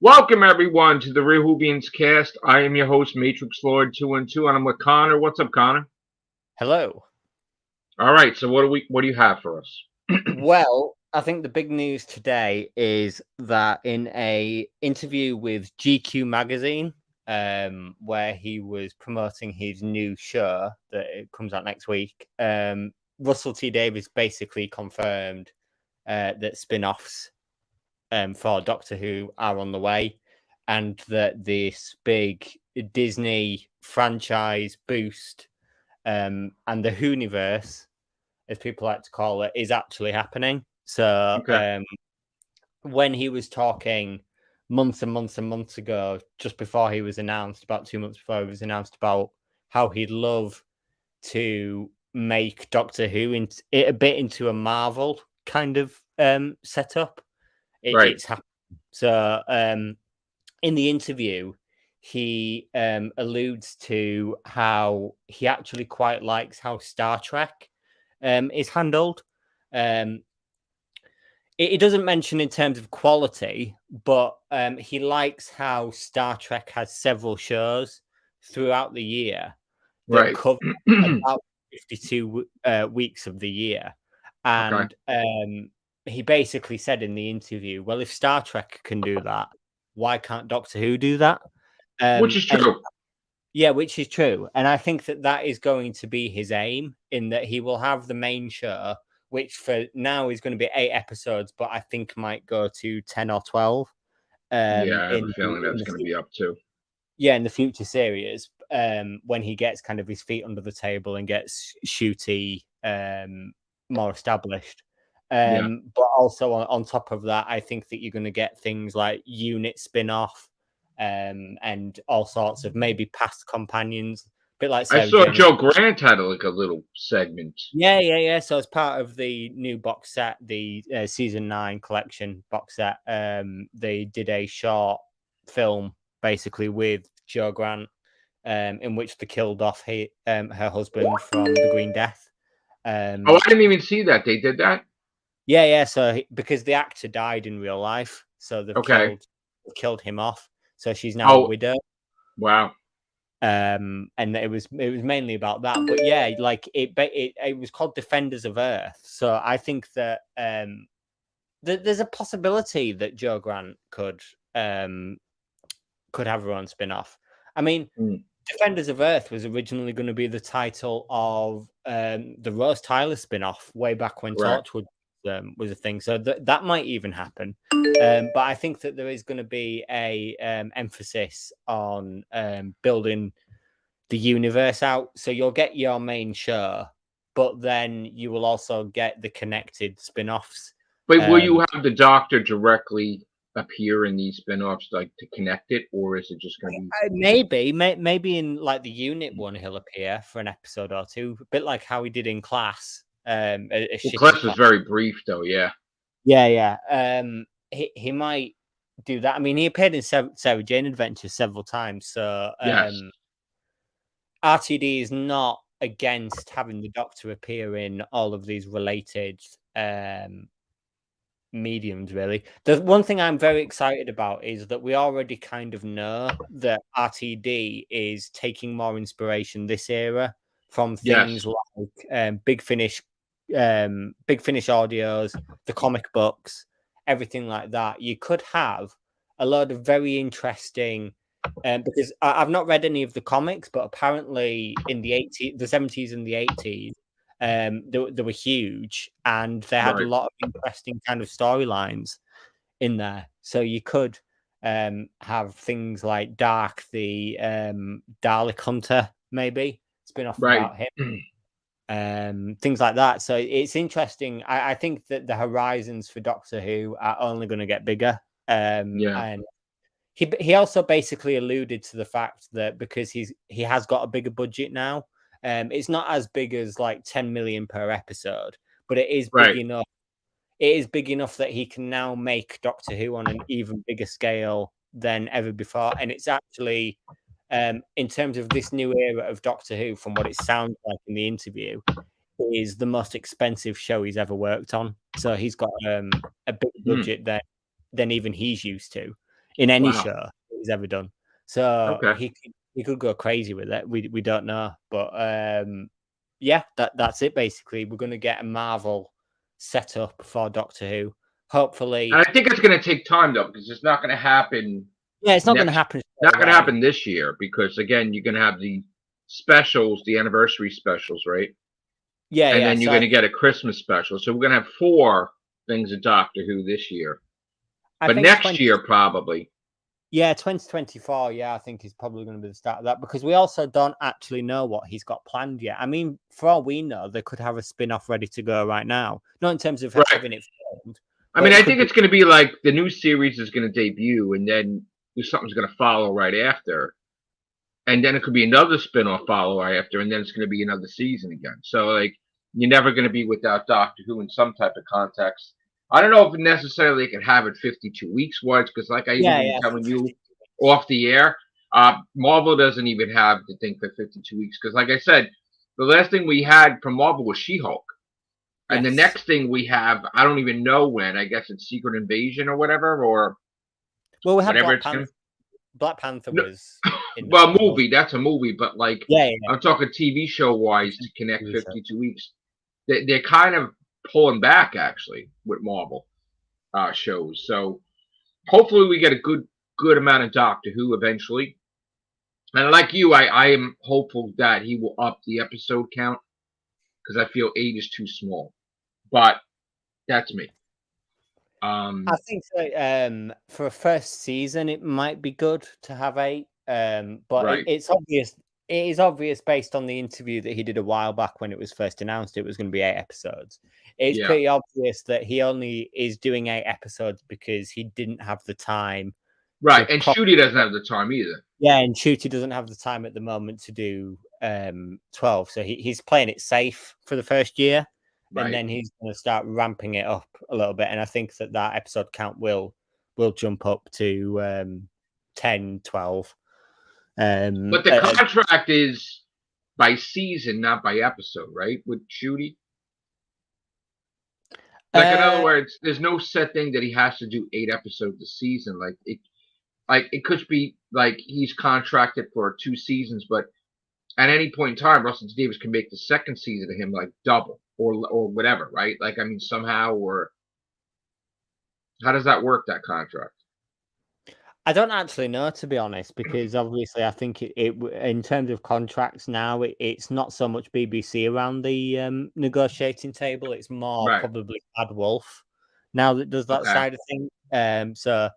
Welcome everyone to the Real Whovians cast. I am your host, Matrix Lord 212, and I'm with Connor. What's up, Connor? Hello. All right, so what do you have for us? Well, I think the big news today is that in a interview with GQ magazine, where he was promoting his new show that it comes out next week, Russell T Davies basically confirmed that spin-offs for Doctor Who are on the way, and that this big Disney franchise boost and the Whoniverse, as people like to call it, is actually happening. So Okay. when he was talking months and months and months ago, just before he was announced, about 2 months before he was announced, about how he'd love to make Doctor Who a bit into a Marvel kind of setup, Right. it's happening. So in the interview, he alludes to how he actually quite likes how Star Trek is handled. It doesn't mention in terms of quality, but he likes how Star Trek has several shows throughout the year that Right. cover about 52 weeks of the year. Okay. And he basically said in the interview, well, if Star Trek can do that, why can't Doctor Who do that? Which is And true. yeah, which is true. And I think that that is going to be his aim, in that he will have the main show, which for now is going to be 8 episodes, but I think might go to 10 or 12 Yeah, I have a in feeling that's the going to be up too. yeah, in the future series, when he gets kind of his feet under the table and gets Shooty more established. Yeah. But also on top of that, I think that you're going to get things like unit spin-off, and all sorts of maybe past companions, a bit like I Sarah saw Jane. Joe Grant had like a little segment. Yeah. So as part of the new box set, the season 9 collection box set, they did a short film basically with Joe Grant, in which they killed off her husband from the Green Death. Oh, I didn't even see that. They did that? Yeah. So because the actor died in real life, so they've Okay. killed him off. So she's now a Oh, widow. wow. And it was mainly about that. But yeah, like it was called Defenders of Earth. So I think that there's a possibility that Joe Grant could have her own spin-off. I mean, Mm. Defenders of Earth was originally going to be the title of the Rose Tyler spin-off way back when Correct. Torchwood was a thing. So that might even happen. But I think that there is going to be a emphasis on building the universe out. So you'll get your main show, but then you will also get the connected spin-offs. But will Um, you have the Doctor directly appear in these spin-offs, like to connect it, or is it just going to be? maybe in like the unit one, he'll appear for an episode or two, a bit like how he did in Class. A Well, shitty Cliff was Class. very brief, though. Yeah. Yeah. He might do that. I mean, he appeared in Sarah Jane Adventures several times, so Yes. RTD is not against having the Doctor appear in all of these related mediums, really. The one thing I'm very excited about is that we already kind of know that RTD is taking more inspiration this era from Yes. things like Big Finish audios, the comic books, everything like that. You could have a lot of very interesting, because I've not read any of the comics, but apparently in the 70s and the 80s, they were huge, and they had a Right. lot of interesting kind of storylines in there. So you could have things like Dark, the Dalek Hunter, maybe spin off Right. about him, things like that. So it's interesting. I think that the horizons for Doctor Who are only going to get bigger, Yeah. and he also basically alluded to the fact that because he has got a bigger budget now, it's not as big as like 10 million per episode, but it is big Right. enough. It is big enough that he can now make Doctor Who on an even bigger scale than ever before. And it's actually, in terms of this new era of Doctor Who, from what it sounds like in the interview, is the most expensive show he's ever worked on. So he's got a big Hmm. budget than even he's used to. in any Wow. show he's ever done. So Okay. he could go crazy with it. We don't know, but yeah, that's it. Basically, we're going to get a Marvel set up for Doctor Who. Hopefully, And I think it's going to take time though, because it's not going to happen yeah, it's not going to next. happen Not straight going to away. happen this year because again, you're going to have the specials, the anniversary specials, right? Yeah, And yeah. then you're So going to get a Christmas special. So we're going to have 4 things of Doctor Who this year. I But think next year, probably. Yeah, 2024. Yeah, I think is probably going to be the start of that because we also don't actually know what he's got planned yet. I mean, for all we know, they could have a spin off ready to go right now. Not in terms of Right. having it filmed. I mean, I think it's going to be like the new series is going to debut, and then something's going to follow right after. And then it could be another spin-off follow after, and then it's going to be another season again. So, like, you're never going to be without Doctor Who in some type of context. I don't know if necessarily they could have it 52 weeks once, because like I even been telling you off the air, Marvel doesn't even have the thing for 52 weeks. Because like I said, the last thing we had from Marvel was She-Hulk. And the next thing we have, I don't even know when. I guess it's Secret Invasion or whatever, or well, we have whatever Black Panther. Black Panther was well, movie. That's a movie, but like, yeah. I'm talking TV show wise to connect 52 weeks. They're kind of pulling back actually with Marvel shows. So hopefully we get a good amount of Doctor Who eventually. And like you, I am hopeful that he will up the episode count because I feel 8 is too small. But that's me. I think so. For a first season, it might be good to have 8. But right. It's obvious. It is obvious based on the interview that he did a while back when it was first announced it was going to be 8 episodes. It's pretty obvious that he only is doing 8 episodes because he didn't have the time. Right, and Shooty doesn't have the time either. Yeah, and Shooty doesn't have the time at the moment to do 12. So he's playing it safe for the first year. Right. And then he's going to start ramping it up a little bit. And I think that episode count will jump up to 10, 12. But the contract is by season, not by episode, right? With Shooty? Like, in other words, there's no set thing that he has to do 8 episodes a season. Like it could be like he's contracted for 2 seasons, but at any point in time, Russell T. Davies can make the second season of him like double or whatever, right? Like, I mean, somehow, or how does that work, that contract? I don't actually know, to be honest, because obviously I think it in terms of contracts now, it's not so much BBC around the negotiating table. It's more probably Bad Wolf now that does that side of things. So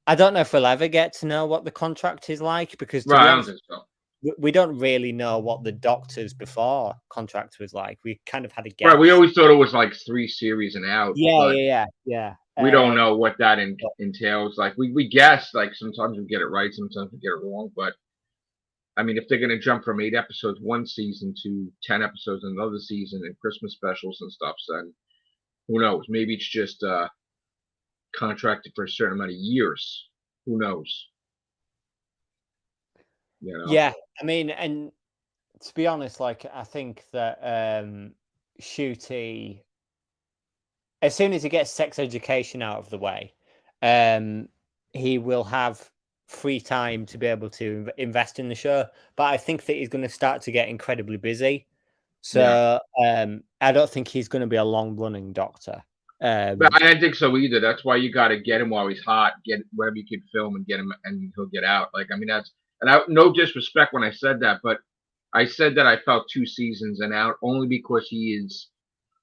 I don't know if we'll ever get to know what the contract is like because to be honest, I don't think so. We don't really know what the Doctors before contract was like. We kind of had a guess. Right, we always thought it was like 3 series and out. Yeah. We don't know what that entails. Like we guess, like sometimes we get it right, sometimes we get it wrong. But I mean, if they're going to jump from 8 episodes one season to 10 episodes another season and Christmas specials and stuff, then who knows? Maybe it's just contracted for a certain amount of years. Who knows? You know? Yeah, I mean, and to be honest, like I think that Shooty, as soon as he gets sex education out of the way, he will have free time to be able to invest in the show. But I think that he's going to start to get incredibly busy. So I don't think he's going to be a long-running Doctor. But I don't think so either. That's why you got to get him while he's hot, get wherever you can film and get him, and he'll get out. Like, I mean, no disrespect when I said that, but I said that I felt 2 seasons and out only because he is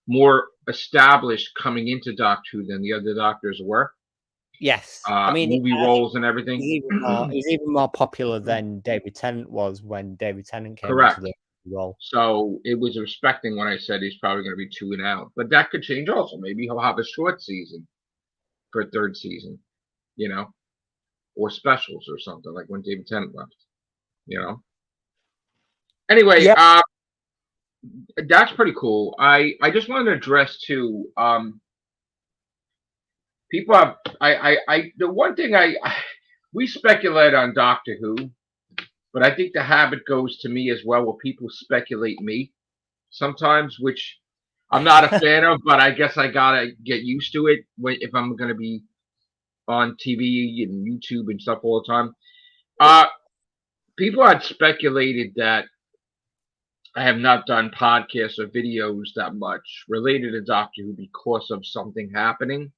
more established coming into Doctor Who than the other Doctors were. Yes, I mean movie roles and everything. He's even more popular than David Tennant was when David Tennant came Correct. into the role. So it was respecting when I said he's probably going to be 2 and out, but that could change also. Maybe he'll have a short season for a 3rd season, you know, or specials or something like when David Tennant left, you know. Anyway, that's pretty cool. I just wanted to address too. People have the one thing we speculate on Doctor Who, but I think the habit goes to me as well, where people speculate me sometimes, which I'm not a fan of, but I guess I gotta get used to it if I'm gonna be on TV and YouTube and stuff all the time. Uh, People had speculated that I have not done podcasts or videos that much related to Doctor Who because of something happening.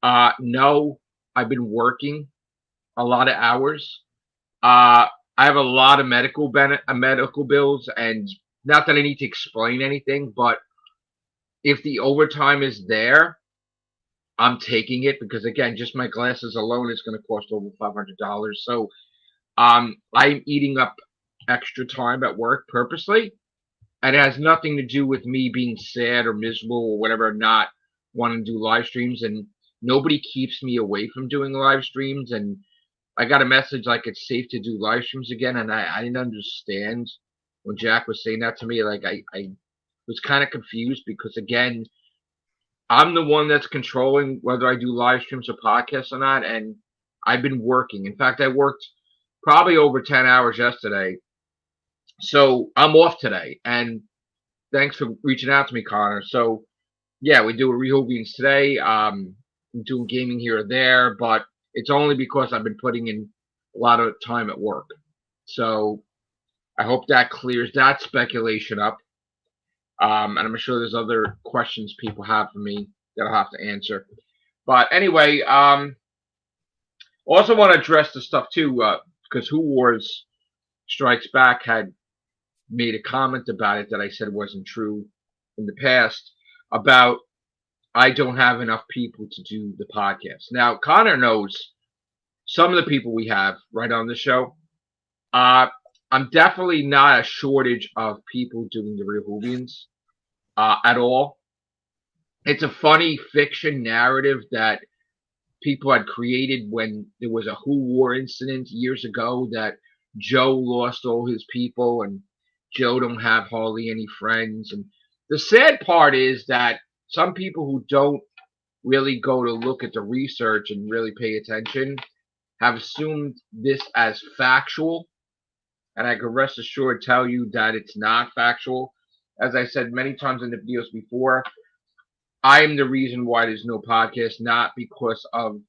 No, I've been working a lot of hours. Uh, I have a lot of medical bills, and not that I need to explain anything, but if the overtime is there, I'm taking it because again, just my glasses alone is going to cost over $500. So I'm eating up extra time at work purposely, and it has nothing to do with me being sad or miserable or whatever, not wanting to do live streams. And nobody keeps me away from doing live streams. And I got a message like it's safe to do live streams again, and I didn't understand when Jack was saying that to me. Like I was kind of confused because again, I'm the one that's controlling whether I do live streams or podcasts or not, and I've been working. In fact, I worked probably over 10 hours yesterday, so I'm off today. And thanks for reaching out to me, Connor. So yeah, we do a Whovians today. I'm doing gaming here or there, but it's only because I've been putting in a lot of time at work. So I hope that clears that speculation up. And I'm sure there's other questions people have for me that I'll have to answer. But anyway, also want to address the stuff too, because Who Wars Strikes Back had made a comment about it that I said wasn't true in the past about I don't have enough people to do the podcast. Now, Connor knows some of the people we have right on the show. I'm definitely not a shortage of people doing the Real Whovians at all. It's a funny fiction narrative that people had created when there was a Who War incident years ago that Joe lost all his people and Joe don't have hardly any friends. And the sad part is that some people who don't really go to look at the research and really pay attention have assumed this as factual. And I can rest assured tell you that it's not factual. As I said many times in the videos before, I'm the reason why there's no podcast, not because of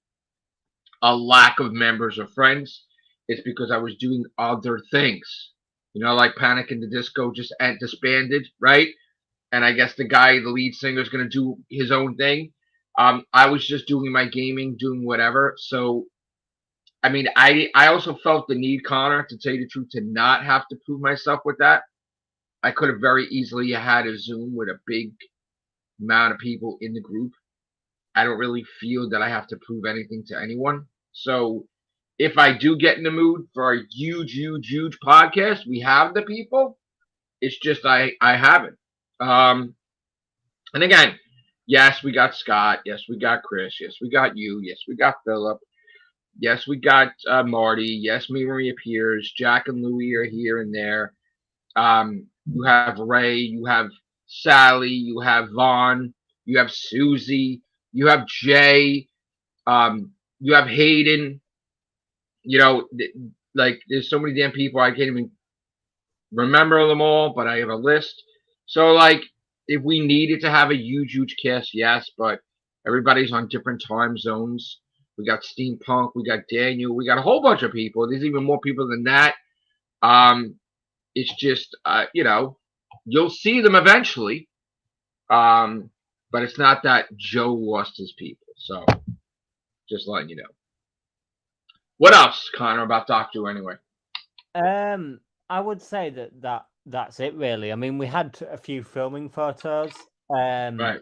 a lack of members or friends. It's because I was doing other things. You know, like Panic in the Disco just disbanded, right? And I guess the guy, the lead singer, is going to do his own thing. I was just doing my gaming, doing whatever. So, I mean, I also felt the need, Connor, to tell you the truth, to not have to prove myself with that. I could have very easily had a Zoom with a big amount of people in the group. I don't really feel that I have to prove anything to anyone. So if I do get in the mood for a huge podcast, we have the people. It's just I haven't. And again, yes, we got Scott. Yes, we got Chris. Yes, we got you. Yes, we got Philip. Yes, we got Marty. Yes, me, Maria Pierce. Jack and Louie are here and there. You have Ray. You have Sally. You have Vaughn. You have Susie. You have Jay. You have Hayden. You know, like there's so many damn people I can't even remember them all, but I have a list. So like, if we needed to have a huge cast, yes, but everybody's on different time zones. We got Steampunk, we got Daniel, we got a whole bunch of people. There's even more people than that. It's just you know, you'll see them eventually. But it's not that Joe lost his people. So just letting you know. What else, Connor, about Doctor Who anyway? I would say that's it really. I mean, we had a few filming photos Right.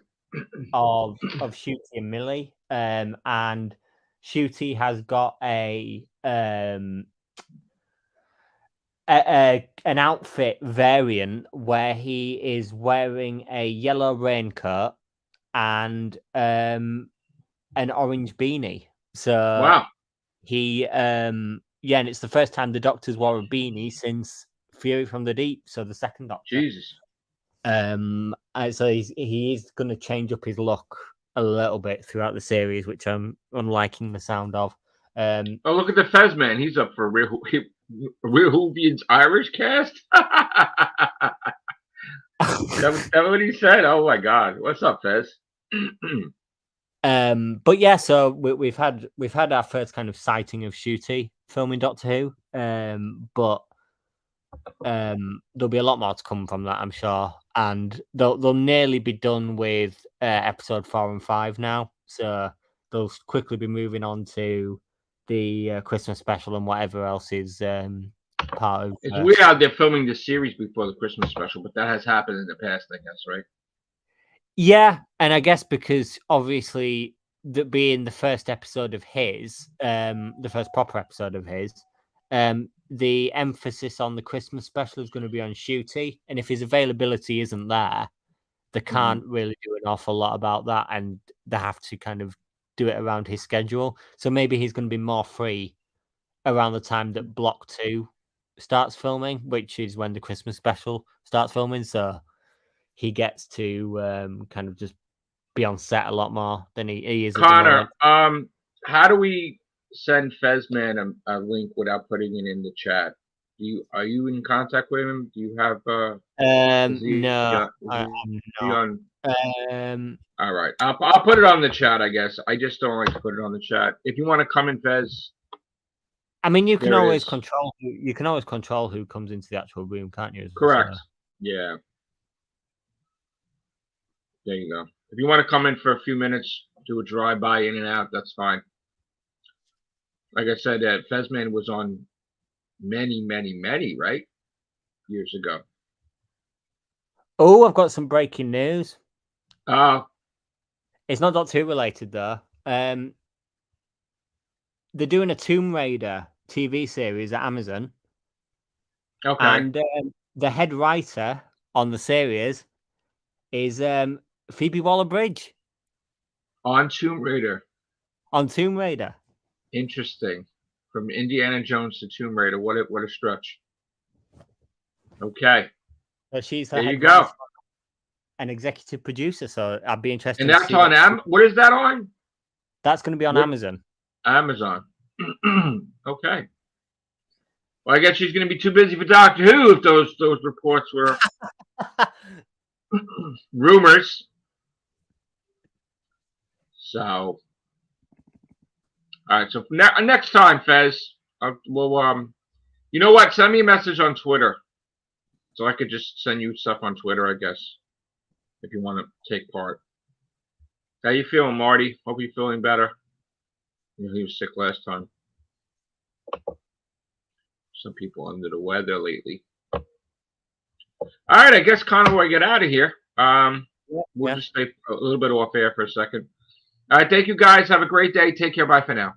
of Shooty and Millie. And Shooty has got an outfit variant where he is wearing a yellow raincoat and an orange beanie. So Wow. he yeah, and it's the first time the Doctor's wore a beanie since Fury from the Deep, so the second Doctor. Jesus. So he is going to change up his look a little bit throughout the series, which I'm liking the sound of. Oh, look at the Fez man. He's up for Real Whovians Irish cast. That what he said? Oh my God. What's up, Fez? But yeah, so we've had our first kind of sighting of Shooty filming Doctor Who. But there'll be a lot more to come from that, I'm sure. And they'll nearly be done with episode 4 and 5 now. So they'll quickly be moving on to the Christmas special and whatever else is part of. It's weird how they're filming the series before the Christmas special, but that has happened in the past, I guess, right? Yeah, and I guess because obviously that being the first episode of his, the first proper episode of his, the emphasis on the Christmas special is going to be on Shooty, and if his availability isn't there, they can't really do an awful lot about that, and they have to kind of do it around his schedule. So maybe he's going to be more free around the time that Block 2 starts filming, which is when the Christmas special starts filming. So he gets to kind of just be on set a lot more than he is at the Connor, moment. how do we send Fezman a link without putting it in the chat? Are you in contact with him? Do you have No, I'm not. All right, I'll put it on the chat. I guess I just don't like to put it on the chat. If you want to come in, Fez. I mean, you can always control. You can always control who comes into the actual room, can't you? Correct. So. Yeah. There you go. If you want to come in for a few minutes, do a drive-by in and out, that's fine. Like I said, Fezman was on many, right? Years ago. Oh, I've got some breaking news. It's not Doctor Who related, though. They're doing a Tomb Raider TV series at Amazon. Okay. And the head writer on the series is Phoebe Waller-Bridge. On Tomb Raider. Interesting. From Indiana Jones to Tomb Raider. What a stretch. Okay. So she's there you go. An executive producer. So I'd be interested. And that's on what is that on? That's going to be on Amazon. Amazon. Okay. Well, I guess she's going to be too busy for Doctor Who if those reports were rumors. So, all right. So next time, Fez, you know what? Send me a message on Twitter, so I could just send you stuff on Twitter, I guess, if you want to take part. How you feeling, Marty? Hope you're feeling better. You know, he was sick last time. Some people under the weather lately. All right, I guess Connor will get out of here. We'll just stay a little bit off air for a second. All right, thank you guys. Have a great day. Take care. Bye for now.